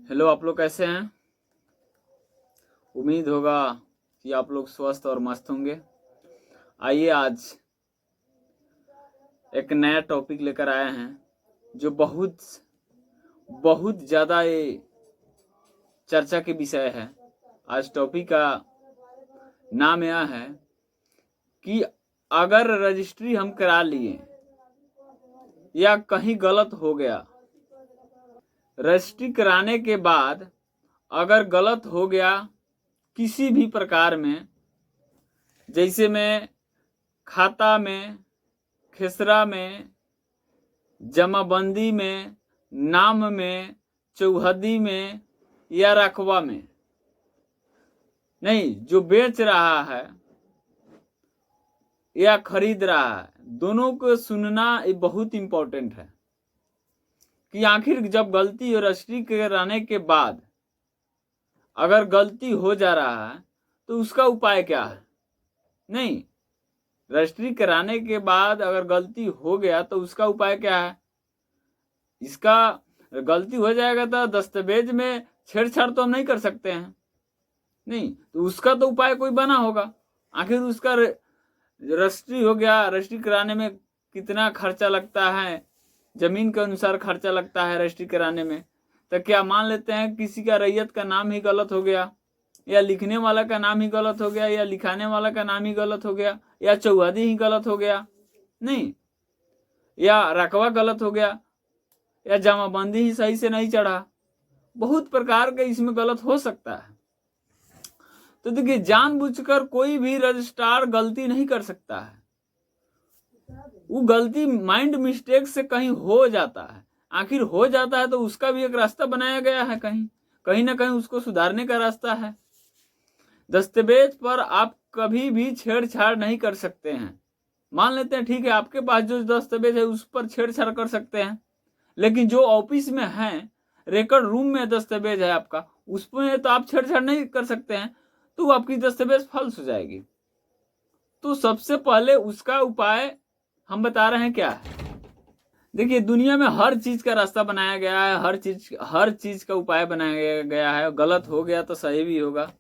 Hello, आप लोग कैसे हैं? उम्मीद होगा कि आप लोग स्वस्थ और मस्त होंगे। आइए आज एक नया टॉपिक लेकर आए हैं जो बहुत बहुत ज़्यादा ये चर्चा के विषय है। आज टॉपिक का नाम यह है कि अगर रजिस्ट्री हम करा लिए या कहीं गलत हो गया, रजिस्ट्री कराने के बाद अगर गलत हो गया किसी भी प्रकार में, जैसे में खाता में, खेसरा में, जमाबंदी में, नाम में, चौहदी में या रकबा में, नहीं, जो बेच रहा है या खरीद रहा है, दोनों को सुनना ये बहुत इंपॉर्टेंट है कि आखिर जब गलती हो रजिस्ट्री कराने के बाद अगर गलती हो जा रहा है तो उसका उपाय क्या है। नहीं, रजिस्ट्री कराने के बाद अगर गलती हो गया तो उसका उपाय क्या है। इसका गलती हो जाएगा तो दस्तावेज में छेड़छाड़ तो हम नहीं कर सकते हैं, नहीं, तो उसका तो उपाय कोई बना होगा। आखिर उसका रजिस्ट्री हो गया, रजिस्ट्री कराने में कितना खर्चा लगता है, जमीन के अनुसार खर्चा लगता है रजिस्ट्री कराने में। तो क्या मान लेते हैं किसी का रैयत का नाम ही गलत हो गया, या लिखने वाला का नाम ही गलत हो गया, या लिखाने वाला का नाम ही गलत हो गया, या चौहदी ही गलत हो गया, नहीं, या रकबा गलत हो गया, या जमाबंदी ही सही से नहीं चढ़ा, बहुत प्रकार के इसमें गलत हो सकता है। तो देखिए, जानबूझकर कोई भी रजिस्ट्रार गलती नहीं कर सकता है। वो गलती माइंड मिस्टेक से कहीं हो जाता है, आखिर हो जाता है तो उसका भी एक रास्ता बनाया गया है, कहीं ना कहीं उसको सुधारने का रास्ता है। दस्तावेज पर आप कभी भी छेड़छाड़ नहीं कर सकते हैं। मान लेते हैं ठीक है, आपके पास जो दस्तावेज है उस पर छेड़छाड़ कर सकते हैं, लेकिन जो ऑफिस में है, रिकॉर्ड रूम में दस्तावेज है आपका, उसमें तो आप छेड़छाड़ नहीं कर सकते हैं, तो आपकी दस्तावेज फॉल्स हो जाएगी। तो सबसे पहले उसका उपाय हम बता रहे हैं क्या है। देखिए, दुनिया में हर चीज का रास्ता बनाया गया है, हर चीज का उपाय बनाया गया है। गलत हो गया तो सही भी होगा,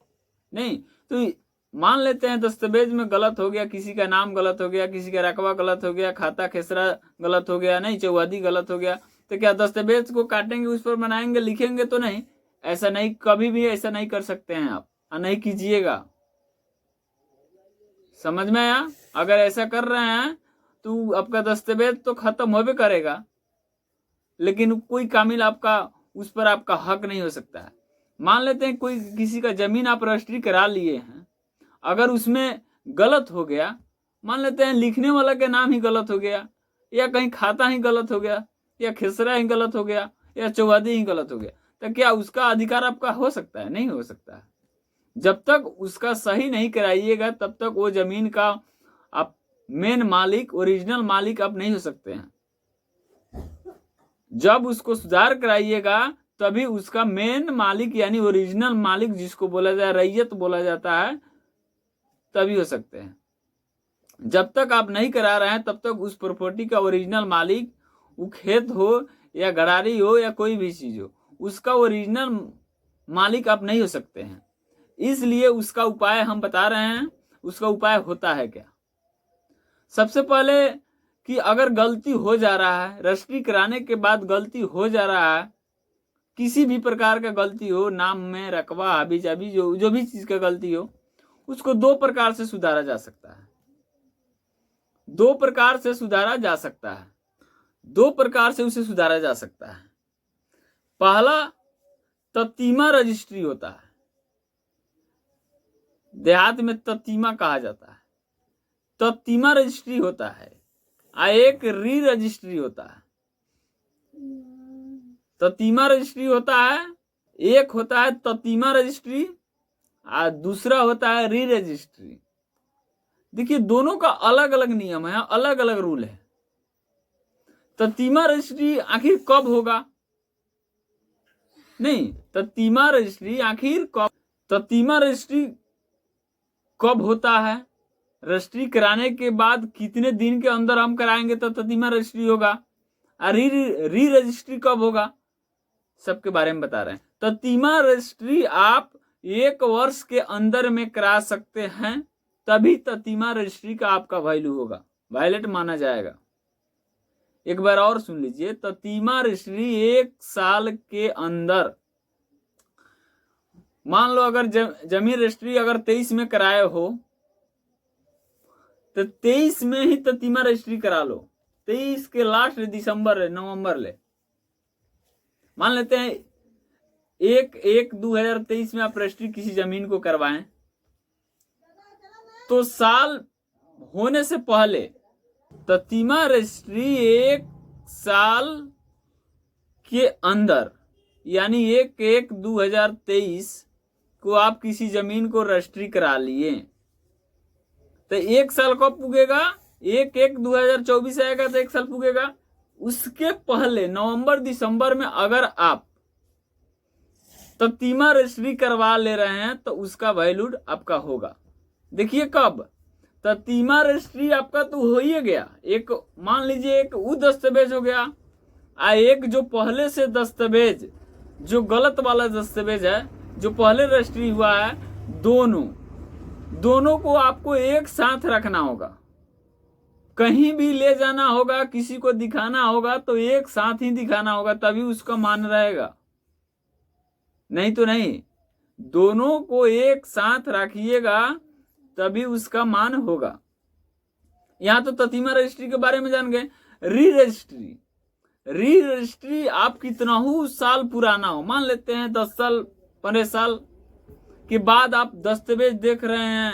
नहीं, तो मान लेते हैं दस्तावेज में गलत हो गया, किसी का नाम गलत हो गया, किसी का रकबा गलत हो गया, खाता खेसरा गलत हो गया, नहीं, चौहदी गलत हो गया, तो क्या दस्तावेज को काटेंगे, उस पर बनाएंगे, लिखेंगे तो नहीं। ऐसा नहीं, कभी भी ऐसा नहीं कर सकते हैं आप, और नहीं कीजिएगा। समझ में आया? अगर ऐसा कर रहे हैं तो आपका दस्तावेज तो खत्म होबे करेगा, लेकिन कोई कामिल आपका उस पर आपका हक नहीं हो सकता है। मान लेते हैं कोई किसी का जमीन आप रजिस्ट्री करा लिए हैं, अगर उसमें गलत हो गया, मान लेते हैं लिखने वाला के नाम ही गलत हो गया, या कहीं खाता ही गलत हो गया, या खेसरा ही गलत हो गया, या चौहदी ही गलत हो गया, तो क्या उसका अधिकार आपका हो सकता है? नहीं हो सकता है। जब तक उसका सही नहीं कराइएगा तब तक वो जमीन का आप मेन मालिक, ओरिजिनल मालिक आप नहीं हो सकते हैं। जब उसको सुधार कराइएगा तभी उसका मेन मालिक यानी ओरिजिनल मालिक, जिसको बोला जाए रैयत बोला जाता है, तभी हो सकते हैं। जब तक आप नहीं करा रहे हैं तब तक उस प्रॉपर्टी का ओरिजिनल मालिक, वो खेत हो या गड़ारी हो या कोई भी चीज हो, उसका ओरिजिनल मालिक आप नहीं हो सकते हैं। इसलिए उसका उपाय हम बता रहे हैं। उसका उपाय होता है क्या? सबसे पहले कि अगर गलती हो जा रहा है, रजिस्ट्री कराने के बाद गलती हो जा रहा है, किसी भी प्रकार का गलती हो, नाम में, रकबा, हाबी जाबी, जो भी चीज का गलती हो, उसको दो प्रकार से सुधारा जा सकता है। दो प्रकार से सुधारा जा सकता है, दो प्रकार से उसे सुधारा जा सकता है। पहला ततीमा रजिस्ट्री होता है, देहात में ततीमा कहा जाता है, ततीमा रजिस्ट्री होता है, एक री रजिस्ट्री होता है। ततीमा रजिस्ट्री होता है, एक होता है ततीमा रजिस्ट्री और दूसरा होता है री रजिस्ट्री। देखिए, दोनों का अलग अलग नियम है, अलग अलग रूल है। ततीमा रजिस्ट्री आखिर कब होगा? नहीं, ततीमा रजिस्ट्री आखिर कब, ततीमा रजिस्ट्री कब होता है? रजिस्ट्री कराने के बाद कितने दिन के अंदर हम कराएंगे तो ततीमा रजिस्ट्री होगा। री रजिस्ट्री कब होगा, सबके बारे में बता रहे हैं। ततीमा रजिस्ट्री आप 1 वर्ष के अंदर में करा सकते हैं, तभी ततीमा रजिस्ट्री का आपका वैल्यू होगा, वैलिड माना जाएगा। एक बार और सुन लीजिए, ततीमा रजिस्ट्री 1 साल के अंदर, मान लो अगर जमीन रजिस्ट्री अगर 23 में कराए हो तो 23 में ही ततीमा रजिस्ट्री करा लो। 23 के लास्ट दिसंबर नवंबर ले मान लेते हैं 1/1/2023 में आप रजिस्ट्री किसी जमीन को करवाएं, तो साल होने से पहले ततीमा रजिस्ट्री 1 साल के अंदर यानी 1/1/2023 को आप किसी जमीन को रजिस्ट्री करा लिए, तो 1 साल कब पुगेगा? 1/1/2024 आएगा तो 1 साल पुगेगा। उसके पहले नवंबर दिसंबर में अगर आप ततीमा रजिस्ट्री करवा ले रहे हैं तो उसका वैल्यूड आपका होगा। देखिए कब ततीमा रजिस्ट्री आपका तो हो ही गया, एक मान लीजिए एक वो दस्तावेज हो गया, एक जो पहले से दस्तावेज जो गलत वाला दस्तावेज है जो पहले रजिस्ट्री हुआ है, दोनों को आपको एक साथ रखना होगा। कहीं भी ले जाना होगा, किसी को दिखाना होगा तो एक साथ ही दिखाना होगा, तभी उसका मान रहेगा, नहीं तो नहीं। दोनों को एक साथ रखिएगा तभी उसका मान होगा। यहां तो ततीमा रजिस्ट्री के बारे में जान गए। री रजिस्ट्री आप कितना ही साल पुराना हो, मान लेते हैं 10 साल 15 साल के बाद आप दस्तावेज देख रहे हैं,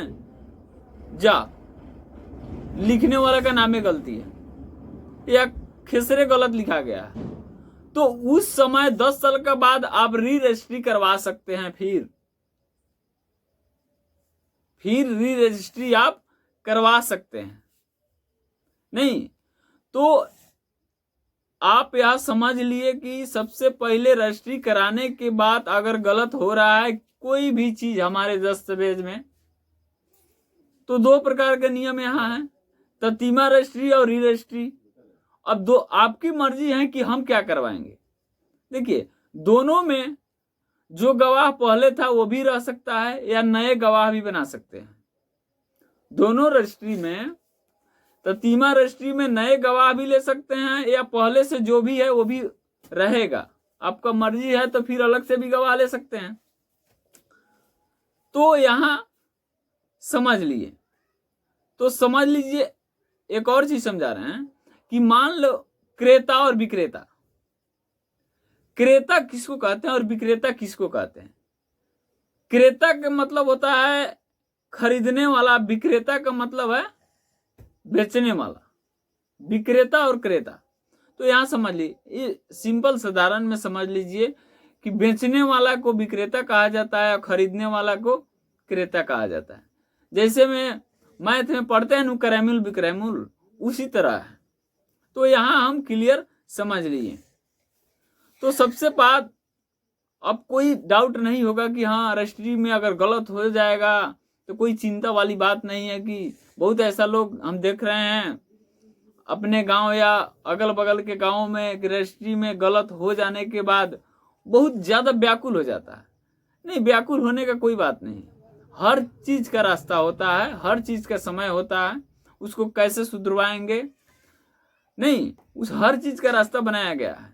लिखने वाले का नाम में गलती है या खेसरे गलत लिखा गया है, तो उस समय 10 साल के बाद आप री रजिस्ट्री करवा सकते हैं। फिर री रजिस्ट्री आप करवा सकते हैं। नहीं तो आप यह समझ लिए कि सबसे पहले रजिस्ट्री कराने के बाद अगर गलत हो रहा है कोई भी चीज हमारे दस्तावेज में, तो 2 प्रकार के नियम यहाँ हैं, ततीमा रजिस्ट्री और री रजिस्ट्री। अब आपकी मर्जी है कि हम क्या करवाएंगे। देखिए दोनों में जो गवाह पहले था वो भी रह सकता है या नए गवाह भी बना सकते हैं। दोनों रजिस्ट्री में, ततीमा रजिस्ट्री में नए गवाह भी ले सकते हैं या पहले से जो भी है वो भी रहेगा, आपका मर्जी है तो फिर अलग से भी गवाह ले सकते हैं। तो यहां समझ लिए, तो समझ लीजिए एक और चीज समझा रहे हैं कि मान लो क्रेता और विक्रेता, क्रेता किसको कहते हैं और विक्रेता किसको कहते हैं। क्रेता का मतलब होता है खरीदने वाला, विक्रेता का मतलब है बेचने वाला। विक्रेता और क्रेता, तो यहां समझ लीजिए सिंपल साधारण में समझ लीजिए कि बेचने वाला को विक्रेता कहा जाता है और खरीदने वाला को क्रेता कहा जाता है। जैसे में मैथ में पढ़ते हैं क्रयमूल्य विक्रयमूल्य, उसी तरह है। तो यहां हम क्लियर समझ लिए। तो सबसे बात, अब कोई डाउट नहीं होगा कि हाँ रजिस्ट्री में अगर गलत हो जाएगा तो कोई चिंता वाली बात नहीं है। कि बहुत ऐसा लोग हम देख रहे हैं अपने गांव या अगल बगल के गांव में रजिस्ट्री में गलत हो जाने के बाद बहुत ज्यादा व्याकुल हो जाता है। नहीं, व्याकुल होने का कोई बात नहीं। हर चीज का रास्ता होता है, हर चीज का समय होता है। उसको कैसे सुधरवाएंगे, नहीं, उस हर चीज का रास्ता बनाया गया है।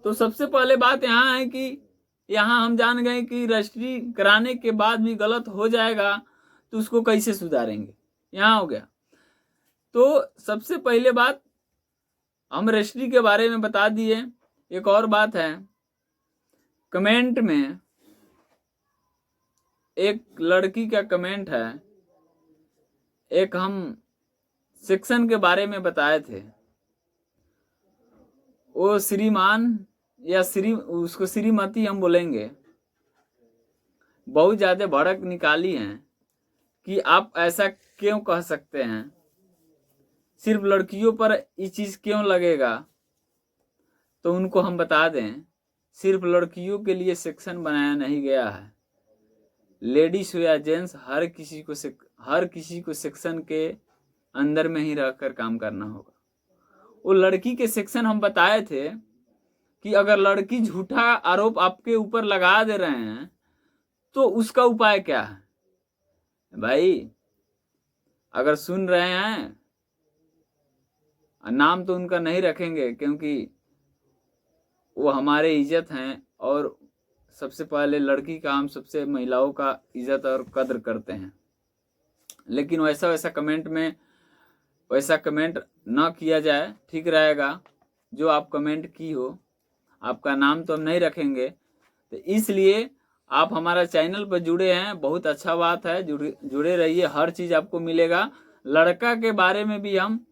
तो सबसे पहले बात यहाँ है कि यहाँ हम जान गए कि रजिस्ट्री कराने के बाद भी गलत हो जाएगा तो उसको कैसे सुधारेंगे, यहाँ हो गया। तो सबसे पहले बात हम रजिस्ट्री के बारे में बता दिए। एक और बात है, कमेंट में एक लड़की का कमेंट है, एक हम सेक्शन के बारे में बताए थे, वो श्रीमान या उसको श्रीमती हम बोलेंगे, बहुत ज्यादा भड़क निकाली हैं कि आप ऐसा क्यों कह सकते हैं, सिर्फ लड़कियों पर ये चीज क्यों लगेगा। तो उनको हम बता दें, सिर्फ लड़कियों के लिए सेक्शन बनाया नहीं गया है, लेडीज हो या जेंट्स, हर किसी को सेक्शन के अंदर में ही रहकर काम करना होगा। वो लड़की के सेक्शन हम बताए थे कि अगर लड़की झूठा आरोप आपके ऊपर लगा दे रहे हैं तो उसका उपाय क्या है। भाई अगर सुन रहे हैं, नाम तो उनका नहीं रखेंगे क्योंकि वो हमारे इज्जत हैं, और सबसे पहले लड़की का, हम सबसे महिलाओं का इज्जत और कद्र करते हैं। लेकिन वैसा कमेंट में वैसा कमेंट ना किया जाए, ठीक रहेगा। जो आप कमेंट की हो, आपका नाम तो हम नहीं रखेंगे। तो इसलिए आप हमारा चैनल पर जुड़े हैं, बहुत अच्छा बात है, जुड़े रहिए, हर चीज़ आपको मिलेगा। लड़का के बारे में भी हम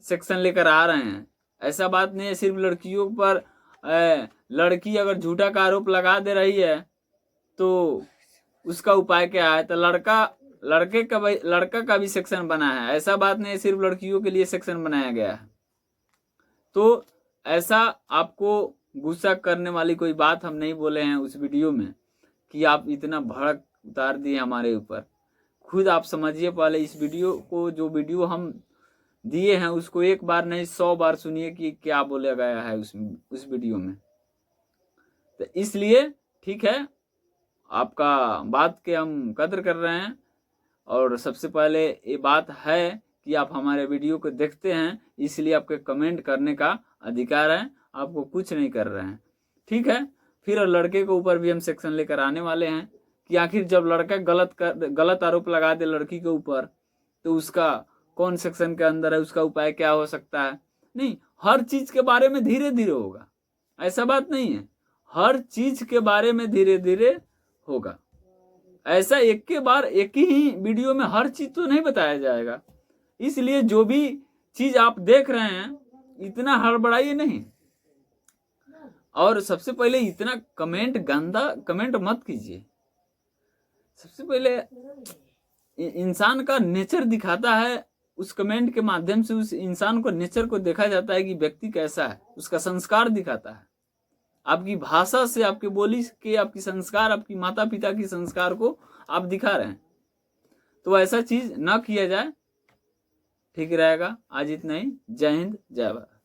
सेक्शन लेकर आ रहे हैं। ऐसा बात नहीं है सिर्फ लड़कियों पर। लड़की अगर झूठा का आरोप लगा दे रही है तो उसका उपाय क्या है। तो लड़का का भी सेक्शन बना है। ऐसा बात नहीं है सिर्फ लड़कियों के लिए सेक्शन बनाया गया है। तो ऐसा आपको गुस्सा करने वाली कोई बात हम नहीं बोले हैं उस वीडियो में कि आप इतना भड़क उतार दिए हमारे ऊपर। खुद आप समझिए पहले इस वीडियो को, जो वीडियो हम दिए हैं उसको एक बार नहीं 100 बार सुनिए कि क्या बोला गया है उस वीडियो में। तो इसलिए ठीक है, आपका बात के हम कदर कर रहे हैं। और सबसे पहले ये बात है कि आप हमारे वीडियो को देखते हैं, इसलिए आपके कमेंट करने का अधिकार है, आपको कुछ नहीं कर रहे हैं, ठीक है। फिर लड़के के ऊपर भी हम सेक्शन लेकर आने वाले हैं कि आखिर जब लड़का गलत आरोप लगा दे लड़की के ऊपर तो उसका कौन सेक्शन के अंदर है, उसका उपाय क्या हो सकता है। नहीं, हर चीज के बारे में धीरे धीरे होगा, ऐसा बात नहीं है। हर चीज के बारे में धीरे धीरे होगा। ऐसा एक के बार एक ही वीडियो में हर चीज तो नहीं बताया जाएगा। इसलिए जो भी चीज आप देख रहे हैं इतना हड़बड़ाइए नहीं। और सबसे पहले इतना गंदा कमेंट मत कीजिए। सबसे पहले इंसान का नेचर दिखाता है, उस कमेंट के माध्यम से उस इंसान को नेचर को देखा जाता है कि व्यक्ति कैसा है, उसका संस्कार दिखाता है। आपकी भाषा से, आपकी बोली के, आपकी संस्कार, आपकी माता पिता की संस्कार को आप दिखा रहे हैं। तो ऐसा चीज ना किया जाए, ठीक रहेगा। आज इतना ही। जय हिंद, जय भारत।